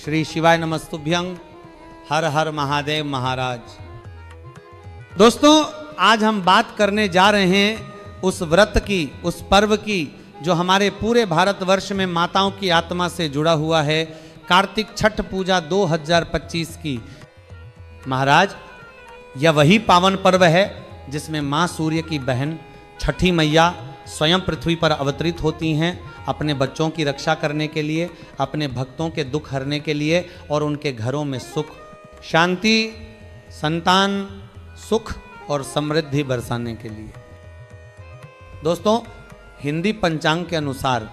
श्री शिवाय नमस्तुभ्यं। हर हर महादेव महाराज। दोस्तों, आज हम बात करने जा रहे हैं उस व्रत की, उस पर्व की जो हमारे पूरे भारतवर्ष में माताओं की आत्मा से जुड़ा हुआ है, कार्तिक छठ पूजा 2025 की। महाराज, यह वही पावन पर्व है जिसमें माँ सूर्य की बहन छठी मैया स्वयं पृथ्वी पर अवतरित होती हैं अपने बच्चों की रक्षा करने के लिए, अपने भक्तों के दुख हरने के लिए और उनके घरों में सुख, शांति, संतान, सुख और समृद्धि बरसाने के लिए। दोस्तों, हिंदी पंचांग के अनुसार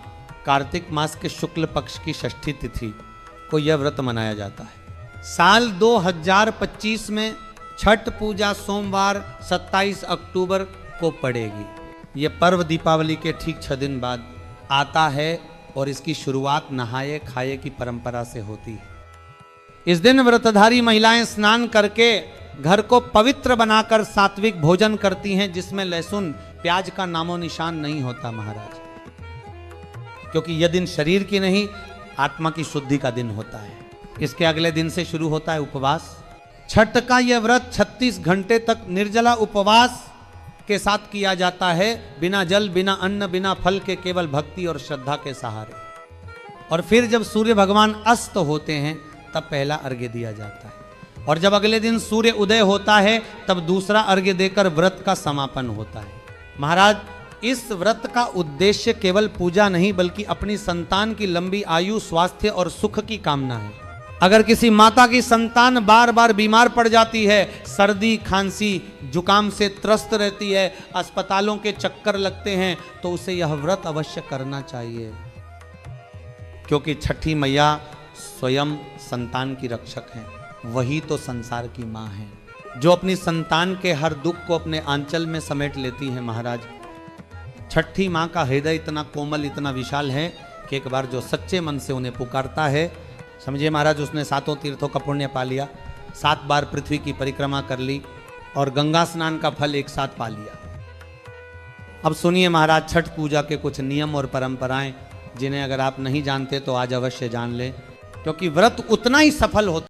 कार्तिक मास के शुक्ल पक्ष की षष्ठी तिथि को यह व्रत मनाया जाता है। साल 2025 में छठ पूजा सोमवार 27 अक्टूबर को पड़ेगी। यह पर्व दीपावली के ठीक 6 दिन बाद आता है और इसकी शुरुआत नहाए खाए की परंपरा से होती है। इस दिन व्रतधारी महिलाएं स्नान करके घर को पवित्र बनाकर सात्विक भोजन करती हैं, जिसमें लहसुन प्याज का नामो निशान नहीं होता महाराज, क्योंकि यह दिन शरीर की नहीं आत्मा की शुद्धि का दिन होता है। इसके अगले दिन से शुरू होता है उपवास। छठ का यह व्रत 36 घंटे तक निर्जला उपवास के साथ किया जाता है, बिना जल, बिना अन्न, बिना फल के, केवल भक्ति और श्रद्धा के सहारे। और फिर जब सूर्य भगवान अस्त होते हैं तब पहला अर्घ्य दिया जाता है, और जब अगले दिन सूर्य उदय होता है तब दूसरा अर्घ्य देकर व्रत का समापन होता है। महाराज, इस व्रत का उद्देश्य केवल पूजा नहीं बल्कि अपनी संतान की लंबी आयु, स्वास्थ्य और सुख की कामना है। अगर किसी माता की संतान बार बार बीमार पड़ जाती है, सर्दी, खांसी, जुकाम से त्रस्त रहती है, अस्पतालों के चक्कर लगते हैं, तो उसे यह व्रत अवश्य करना चाहिए, क्योंकि छठी मैया स्वयं संतान की रक्षक हैं। वही तो संसार की माँ है, जो अपनी संतान के हर दुख को अपने आंचल में समेट लेती है। महाराज, छठी माँ का हृदय इतना कोमल, इतना विशाल है कि एक बार जो सच्चे मन से उन्हें पुकारता है, समझिए महाराज, उसने 7 तीर्थों का पुण्य पा लिया, 7 बार पृथ्वी की परिक्रमा कर ली और गंगा स्नान का फल एक साथ पा लिया। अब सुनिए महाराज, छठ पूजा के कुछ नियम और परंपराएं जिन्हें अगर आप नहीं जानते तो आज अवश्य जान लें, क्योंकि व्रत उतना ही सफल होता